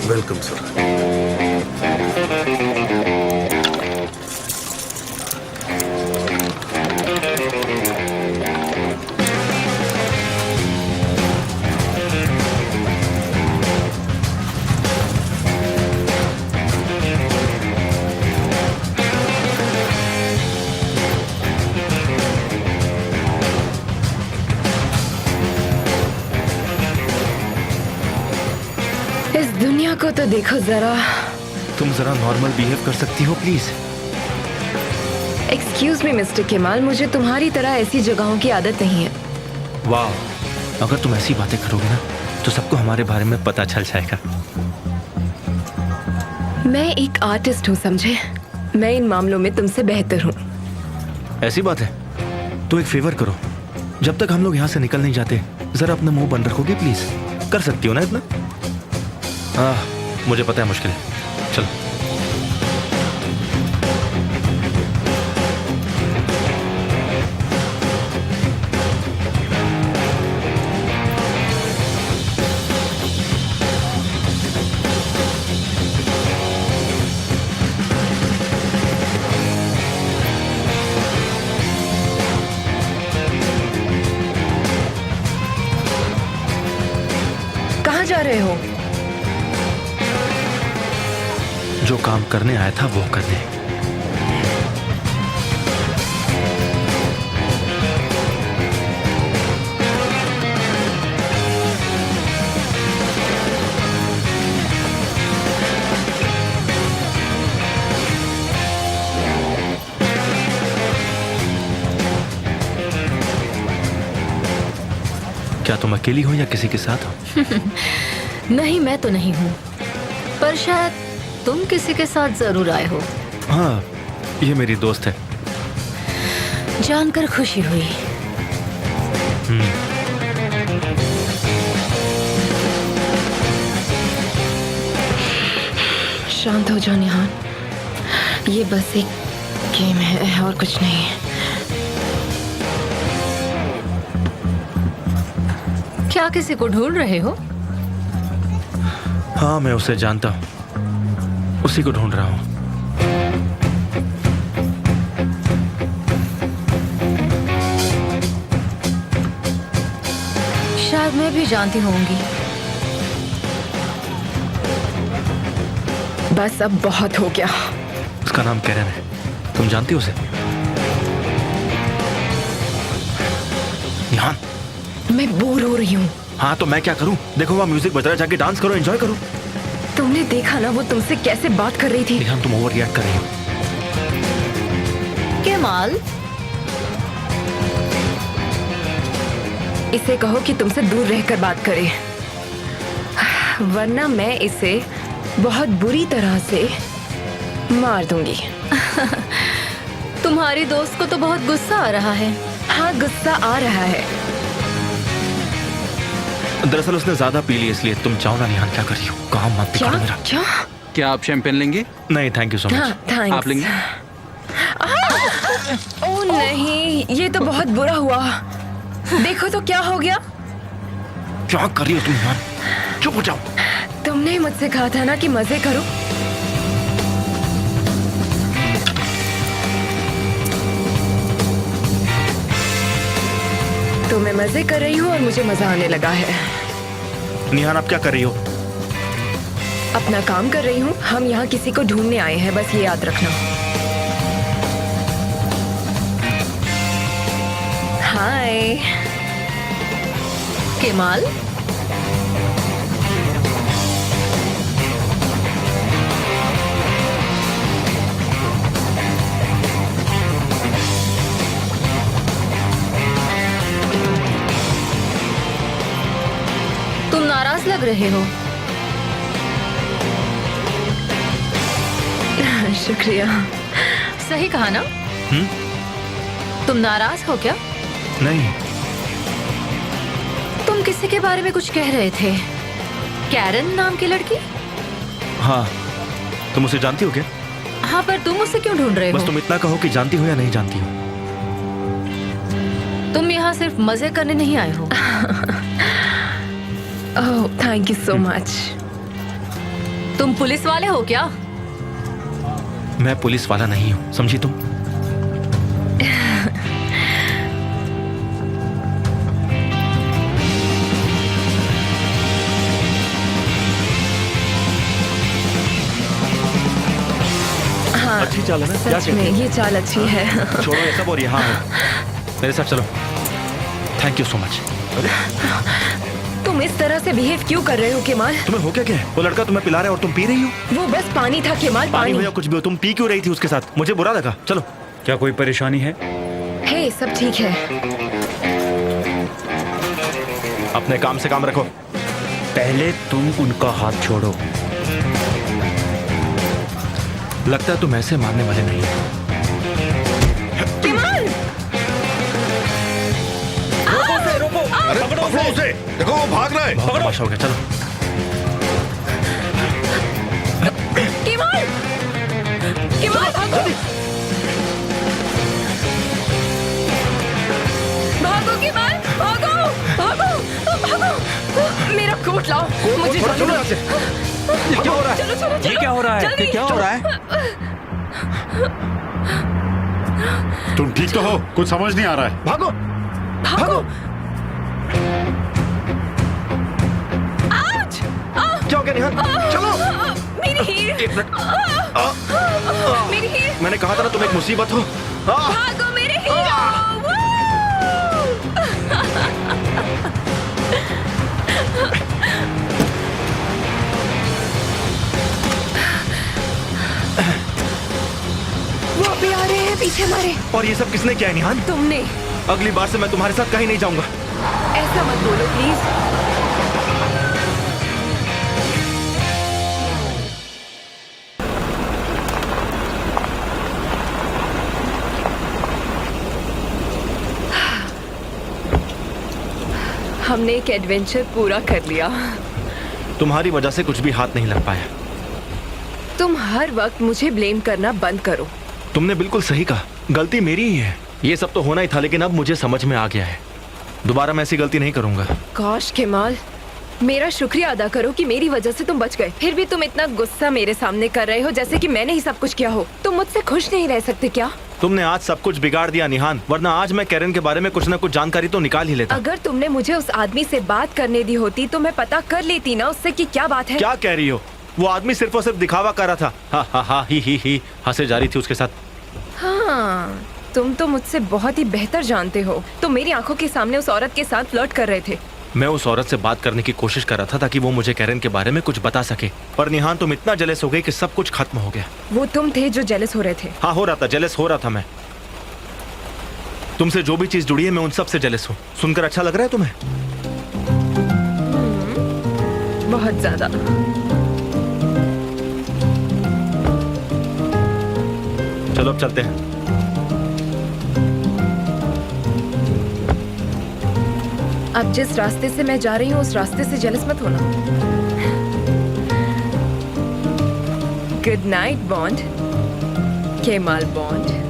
Welcome sir. इस दुनिया को तो देखो जरा। तुम जरा नॉर्मल बिहेव कर सकती हो please? Excuse me mister Kemal, मुझे तुम्हारी तरह ऐसी जगहों की आदत नहीं है। वाह, अगर तुम ऐसी बातें करोगे ना तो सबको हमारे बारे में पता चल जाएगा। मैं एक आर्टिस्ट हूँ, समझे? मैं इन मामलों में तुमसे बेहतर हूँ। ऐसी बात है तो एक फेवर करो, जब तक हम लोग यहाँ से निकल नहीं जाते जरा अपना मुंह बंद रखोगे प्लीज? कर सकती हो ना इतना? मुझे पता है मुश्किल है, चलो। कहाँ जा रहे हो? जो काम करने आया था वो करने। क्या तुम अकेली हो या किसी के साथ हो? नहीं, मैं तो नहीं हूँ, पर शायद तुम किसी के साथ जरूर आए हो। हाँ, ये मेरी दोस्त है। जानकर खुशी हुई। शांत हो जाओ निहान, ये बस एक गेम है और कुछ नहीं है। क्या किसी को ढूंढ रहे हो? हाँ, मैं उसे जानता हूँ, उसी को ढूंढ रहा हूँ। शायद मैं भी जानती होंगी। बस अब बहुत हो गया। उसका नाम कैरन है, तुम जानती हो उसे? निहान, मैं बोर हो रही हूँ। हाँ तो मैं क्या करूँ? देखो वहाँ म्यूजिक बज रहा है, जाके डांस करो, एंजॉय करो। तुमने देखा ना वो तुमसे कैसे बात कर रही थी? निहान, तुम ओवर रिएक्ट कर रही हो। केमाल, इसे कहो कि तुमसे दूर रहकर बात करे, वरना मैं इसे बहुत बुरी तरह से मार दूंगी। तुम्हारी दोस्त को तो बहुत गुस्सा आ रहा है। हाँ, गुस्सा आ रहा है। दरअसल उसने ज्यादा पी ली, इसलिए तुम जाओ ना। निहान, क्या कर रही हो? काम मत क्या दिखाओ मेरा। क्या? क्या आप शैंपेन लेंगे? नहीं, थैंक यू सो हाँ, मच। थैंक्स। आप लेंगे? ओह नहीं, ये तो बहुत बुरा हुआ। देखो तो क्या हो गया। क्या कर रही हो तुम निहान? चुप हो जाओ। तुमने ही मुझसे कहा था ना कि मजे करो। तो मैं मजे कर रही हूँ और मुझे मजा आने लगा है। निहान, आप क्या कर रही हो? अपना काम कर रही हूँ। हम यहाँ किसी को ढूंढने आए हैं, बस ये याद रखना। हाय केमाल, तुम नाराज लग रहे हो। शुक्रिया। सही कहा ना? तुम नाराज हो क्या? नहीं। तुम किसी के बारे में कुछ कह रहे थे, कैरन नाम की लड़की? हाँ, तुम उसे जानती हो क्या? हाँ, पर तुम उसे क्यों ढूंढ रहे हो? बस तुम इतना कहो कि जानती हो या नहीं जानती हो। तुम यहाँ सिर्फ मजे करने नहीं आए हो। ओह, थैंक यू सो मच। तुम पुलिस वाले हो क्या? मैं पुलिस वाला नहीं हूं, समझी तुम? हाँ, अच्छी चाल है ना? क्या सच कहते में हो? ये चाल अच्छी है। छोड़ो ये सब और यहाँ आओ। मेरे साथ चलो। Thank you so much. तुम इस तरह से बिहेव क्यों कर रहे हो केमाल? तुम्हें हो क्या क्या है? वो लड़का तुम्हें पिला रहा है और तुम पी रही हो? वो बस पानी था केमाल, पानी हो पानी। या कुछ भी हो, तुम पी क्यों रही थी उसके साथ? मुझे बुरा लगा। चलो। क्या कोई परेशानी है? हे, सब ठीक है। अपने काम से काम रखो। पहले तुम उनका हाथ छोड़ो। लगता है तुम ऐसे मारने वाले नहीं हो। केमाल! अरे पकड़ो उसे, देखो वो भाग रहा है। बहुत तमाशा हो गया। चलो। केमाल! केमाल, भागो! भागो केमाल, भागो! भागो! भागो! मेरा कोट लाओ, मुझे थोड़ा जाने चलो दो। यहाँ से। ये क्या हो रहा है? चलो चलो चलो। ये क्या हो रहा है? जल्दी। ये क्या हो रहा है? तुम ठीक तो हो? कुछ समझ नहीं आ रहा है। भागो। भागो! क्या हो गया निहाल? चलो। मेरी हीर! एक मिनट। मेरी हीर! मैंने कहा था ना तुम एक मुसीबत हो। भागो मेरे हीरो! वो अभी आ रहे हैं पीछे हमारे। और ये सब किसने किया है निहाल? तुमने। अगली बार से मैं तुम्हारे साथ कहीं नहीं जाऊंगा। ऐसा मत बोलो प्लीज। हमने एक एडवेंचर पूरा कर लिया। तुम्हारी वजह से कुछ भी हाथ नहीं लग पाया। तुम हर वक्त मुझे ब्लेम करना बंद करो। तुमने बिल्कुल सही कहा, गलती मेरी ही है। ये सब तो होना ही था, लेकिन अब मुझे समझ में आ गया है। दोबारा मैं ऐसी गलती नहीं करूंगा। काश केमाल, मेरा शुक्रिया अदा करो कि मेरी वजह से तुम बच गए। फिर भी तुम इतना गुस्सा मेरे सामने कर रहे हो जैसे कि मैंने ही सब कुछ किया हो। तुम मुझसे खुश नहीं रह सकते क्या? तुमने आज सब कुछ बिगाड़ दिया निहान, वरना आज मैं कैरन के बारे में कुछ ना कुछ जानकारी तो निकाल ही लेता। अगर तुमने मुझे उस आदमी से बात करने दी होती तो मैं पता कर लेती ना उससे कि क्या बात है। क्या कह रही हो? वो आदमी सिर्फ और सिर्फ दिखावा कर रहा था। हा हा हा ही हंसे जा रही थी उसके साथ। हाँ, तुम तो मुझसे बहुत ही बेहतर जानते हो। तुम मेरी आंखों के सामने उस औरत के साथ फ्लर्ट कर रहे थे। मैं उस औरत से बात करने की कोशिश कर रहा था ताकि वो मुझे कैरन के बारे में कुछ बता सके, पर निहान तुम इतना जेलस हो गई कि सब कुछ खत्म हो गया। वो तुम थे जो जेलस हो रहे थे। हाँ, हो रहा था, जेलस हो रहा था मैं। तुमसे जो भी चीज जुड़ी है मैं उन सब से जेलस हूँ। सुनकर अच्छा लग रहा है तुम्हें? बहुत ज्यादा। चलो अब चलते हैं। अब जिस रास्ते से मैं जा रही हूँ उस रास्ते से जेलस मत होना। Good night bond, Kemal bond.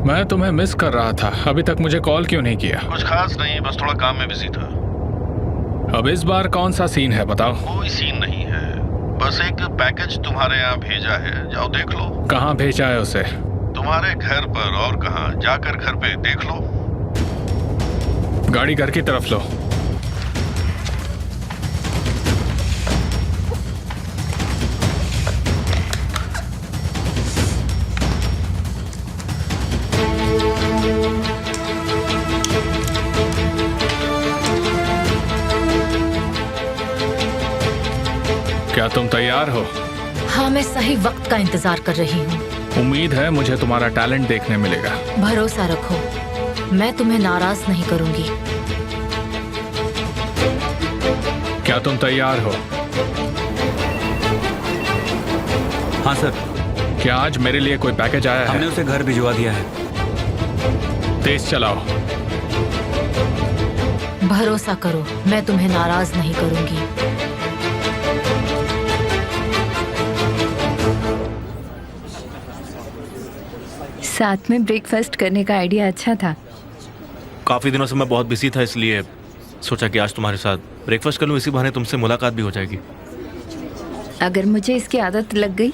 मैं तुम्हें मिस कर रहा था। अभी तक मुझे कॉल क्यों नहीं किया? कुछ खास नहीं, बस थोड़ा काम में बिजी था। अब इस बार कौन सा सीन है बताओ? कोई सीन नहीं है, बस एक पैकेज तुम्हारे यहाँ भेजा है, जाओ देख लो। कहाँ भेजा है उसे? तुम्हारे घर पर, और कहाँ, जाकर घर पे देख लो। गाड़ी घर की तरफ लो। क्या तुम तैयार हो? हाँ, मैं सही वक्त का इंतजार कर रही हूँ। उम्मीद है मुझे तुम्हारा टैलेंट देखने मिलेगा। भरोसा रखो, मैं तुम्हें नाराज नहीं करूंगी। क्या तुम तैयार हो? हाँ सर, क्या आज मेरे लिए कोई पैकेज आया हमने है? उसे घर भिजवा दिया है। तेज चलाओ। भरोसा करो, मैं तुम्हें नाराज नहीं करूंगी। साथ में ब्रेकफास्ट करने का आइडिया अच्छा था। काफ़ी दिनों से मैं बहुत बिजी था, इसलिए सोचा कि आज तुम्हारे साथ ब्रेकफास्ट कर लूँ, इसी बहाने तुमसे मुलाकात भी हो जाएगी। अगर मुझे इसकी आदत लग गई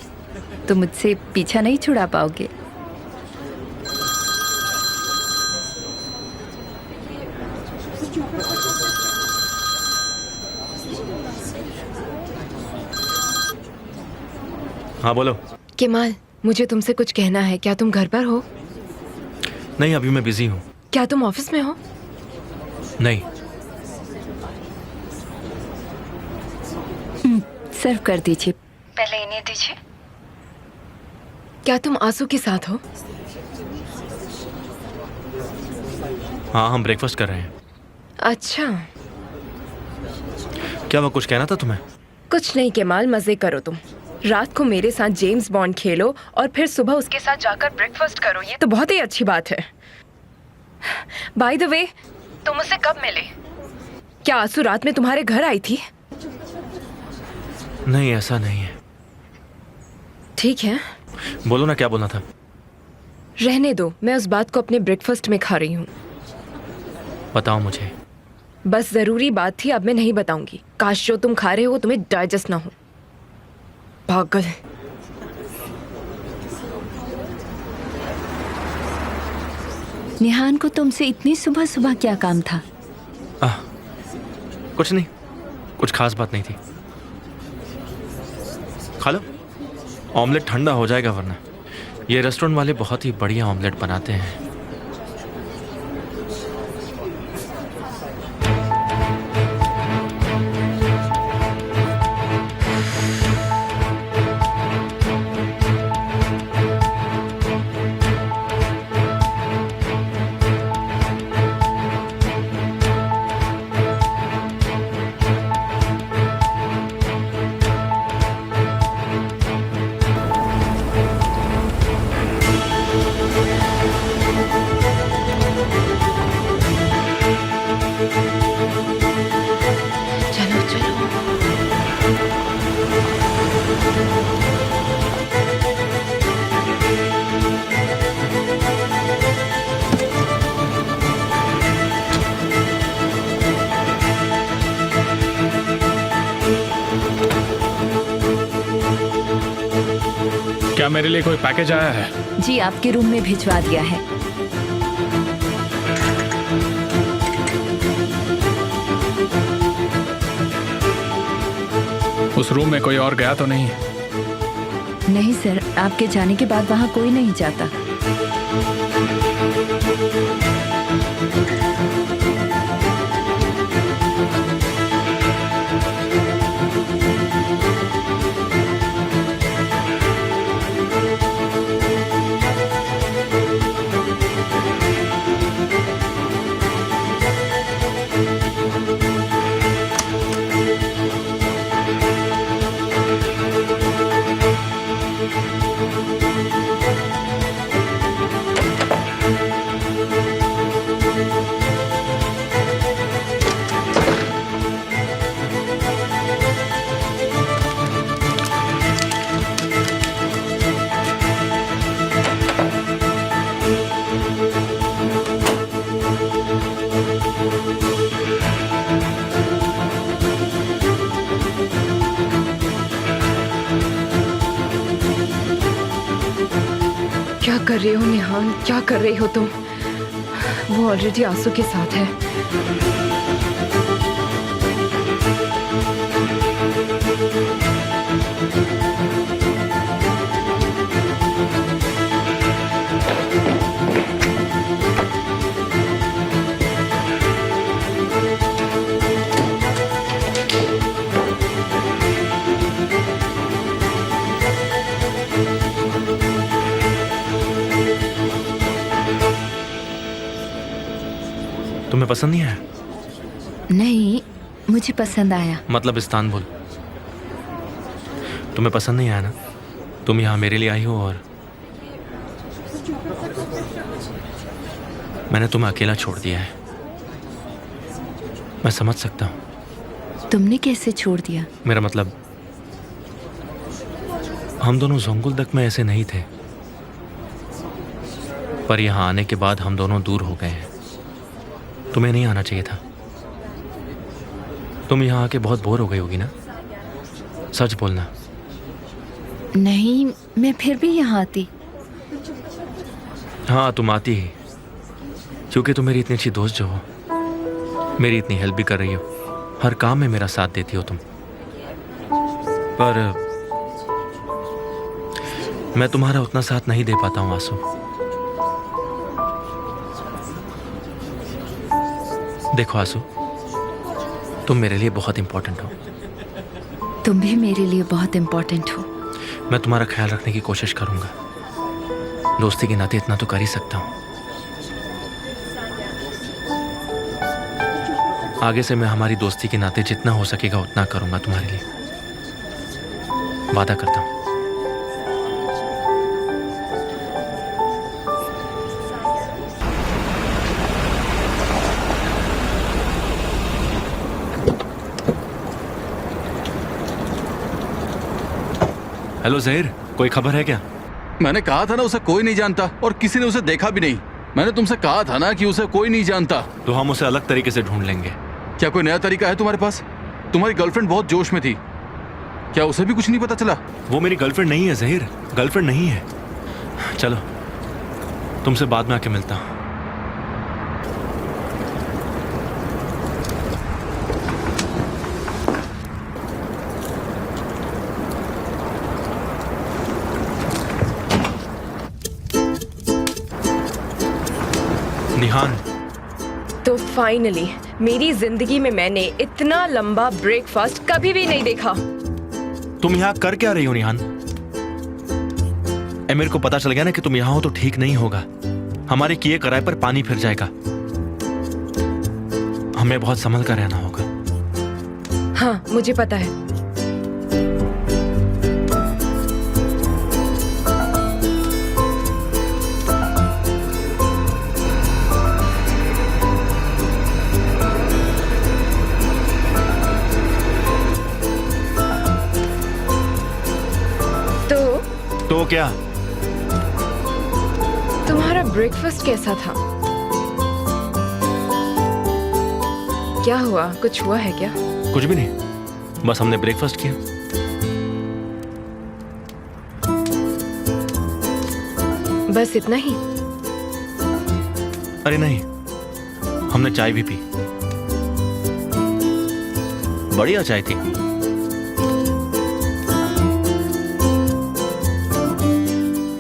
तो मुझसे पीछा नहीं छुड़ा पाओगे। हाँ बोलो। केमाल, मुझे तुमसे कुछ कहना है। क्या तुम घर पर हो? नहीं, अभी मैं बिजी हूँ। क्या तुम ऑफिस में हो? नहीं। सर्व कर दीजिए। पहले इन्हें दीजिए। क्या तुम आंसू के साथ हो? हाँ, हम ब्रेकफास्ट कर रहे हैं। अच्छा, क्या वो कुछ कहना था तुम्हें? कुछ नहीं केमाल, मजे करो तुम। रात को मेरे साथ जेम्स बॉन्ड खेलो और फिर सुबह उसके साथ जाकर ब्रेकफास्ट करो, ये तो बहुत ही अच्छी बात है। बाय द वे, तुम उसे कब मिले? क्या आंसू रात में तुम्हारे घर आई थी? नहीं, ऐसा नहीं है। ठीक है, बोलो ना, क्या बोलना था? रहने दो, मैं उस बात को अपने ब्रेकफास्ट में खा रही हूँ। बताओ मुझे। बस जरूरी बात थी, अब मैं नहीं बताऊंगी। काश जो तुम खा रहे हो तुम्हें डाइजेस्ट ना हो। पागल। निहान को तुमसे इतनी सुबह सुबह क्या काम था? कुछ नहीं, कुछ खास बात नहीं थी। खा लो, ऑमलेट ठंडा हो जाएगा वरना। ये रेस्टोरेंट वाले बहुत ही बढ़िया ऑमलेट बनाते हैं। चलो चलो। क्या मेरे लिए कोई पैकेज आया है? जी, आपके रूम में भिजवा दिया है। उस रूम में कोई और गया तो नहीं? नहीं सर, आपके जाने के बाद वहाँ कोई नहीं जाता। क्या कर रहे हो निहान, क्या कर रही हो तुम? वो ऑलरेडी आंसू के साथ है। तुम्हें पसंद नहीं आया? नहीं, मुझे पसंद आया। मतलब इस्तांबुल तुम्हें पसंद नहीं आया ना? तुम यहाँ मेरे लिए आई हो और मैंने तुम्हें अकेला छोड़ दिया है। मैं समझ सकता हूँ। तुमने कैसे छोड़ दिया? मेरा मतलब हम दोनों जोंगुलदक में ऐसे नहीं थे, पर यहाँ आने के बाद हम दोनों दूर हो गए हैं। तुम्हें नहीं आना चाहिए था। तुम यहाँ आके बहुत बोर हो गई होगी ना? सच बोलना। नहीं, मैं फिर भी यहाँ आती। हाँ, तुम आती ही, क्योंकि तुम मेरी इतनी अच्छी दोस्त जो हो, मेरी इतनी हेल्प भी कर रही हो, हर काम में मेरा साथ देती हो तुम। पर मैं तुम्हारा उतना साथ नहीं दे पाता हूँ आंसू। देखो आंसू, तुम मेरे लिए बहुत इंपॉर्टेंट हो। तुम भी मेरे लिए बहुत इम्पोर्टेंट हो। मैं तुम्हारा ख्याल रखने की कोशिश करूंगा। दोस्ती के नाते इतना तो कर ही सकता हूं। आगे से मैं हमारी दोस्ती के नाते जितना हो सकेगा उतना करूंगा तुम्हारे लिए, वादा करता हूं। हेलो जहीर, कोई खबर है क्या? मैंने कहा था ना उसे कोई नहीं जानता, और किसी ने उसे देखा भी नहीं। मैंने तुमसे कहा था ना कि उसे कोई नहीं जानता। तो हम उसे अलग तरीके से ढूंढ लेंगे। क्या कोई नया तरीका है तुम्हारे पास? तुम्हारी गर्लफ्रेंड बहुत जोश में थी, क्या उसे भी कुछ नहीं पता चला? वो मेरी गर्लफ्रेंड नहीं है जहीर, गर्लफ्रेंड नहीं है। चलो, तुमसे बाद में आके मिलता हूं। निहान, तो फाइनली मेरी जिंदगी में मैंने इतना लंबा ब्रेकफास्ट कभी भी नहीं देखा। तुम यहाँ कर क्या रही हो निहान? मेरे को पता चल गया ना कि तुम यहाँ हो तो ठीक नहीं होगा। हमारे किए कराए पर पानी फिर जाएगा। हमें बहुत संभल कर रहना होगा। हाँ, मुझे पता है। तो क्या? तुम्हारा ब्रेकफास्ट कैसा था? क्या हुआ? कुछ हुआ है क्या? कुछ भी नहीं, बस हमने ब्रेकफास्ट किया। बस इतना ही? अरे नहीं, हमने चाय भी पी। बढ़िया चाय थी।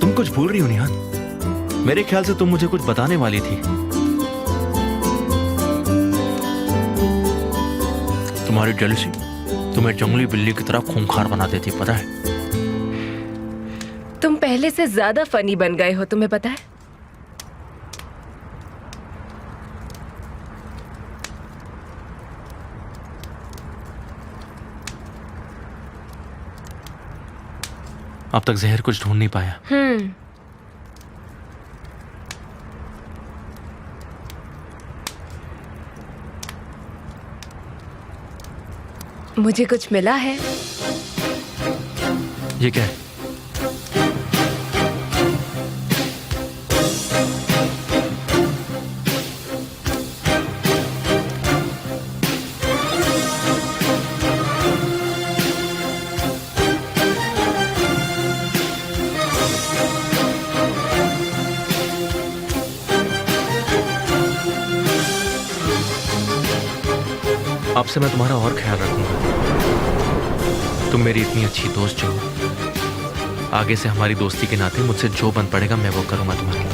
तुम कुछ भूल रही हो निहान। मेरे ख्याल से तुम मुझे कुछ बताने वाली थी। तुम्हारी जेलसी तुम्हें जंगली बिल्ली की तरह खूंखार बना देती, पता है? तुम पहले से ज्यादा फनी बन गए हो, तुम्हें पता है? अब तक जहर कुछ ढूंढ नहीं पाया। मुझे कुछ मिला है। ये क्या है? अब से मैं तुम्हारा और ख्याल रखूंगा। तुम मेरी इतनी अच्छी दोस्त जो हो, आगे से हमारी दोस्ती के नाते मुझसे जो बन पड़ेगा मैं वो करूंगा तुम्हारे लिए।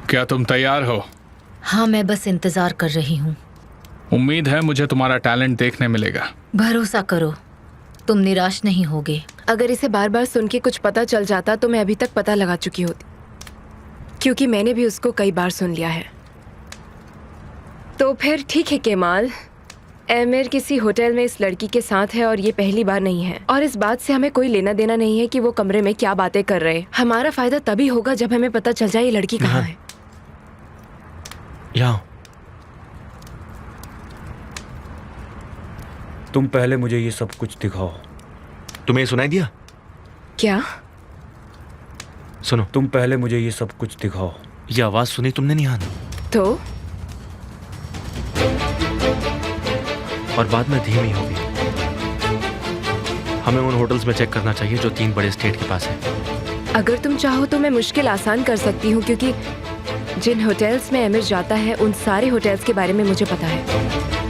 क्या तुम तैयार हो? हाँ, मैं बस इंतजार कर रही हूँ। उम्मीद है मुझे तुम्हारा टैलेंट देखने मिलेगा। भरोसा करो, तुम निराश नहीं होगे। अगर इसे बार बार सुन के कुछ पता चल जाता तो मैं अभी तक पता लगा चुकी होती, क्योंकि मैंने भी उसको कई बार सुन लिया है। तो फिर ठीक है केमाल, एमिर किसी होटल में इस लड़की के साथ है और ये पहली बार नहीं है, और इस बात से हमें कोई लेना देना नहीं है कि वो कमरे में क्या बातें कर रहे हैं। हमारा फायदा तभी होगा जब हमें पता चल जाए ये लड़की कहाँ है। यहाँ तुम पहले मुझे ये सब कुछ दिखाओ। तुम्हें सुनाई दिया? क्या? सुनो, तुम पहले मुझे ये सब कुछ दिखाओ। ये आवाज सुनी तुमने निहान? तो और बाद में धीमी होगी। हमें उन होटल्स में चेक करना चाहिए जो 3 बड़े स्टेट के पास है। अगर तुम चाहो तो मैं मुश्किल आसान कर सकती हूँ, क्योंकि जिन होटल्स में एमिर जाता है उन सारे होटल्स के बारे में मुझे पता है।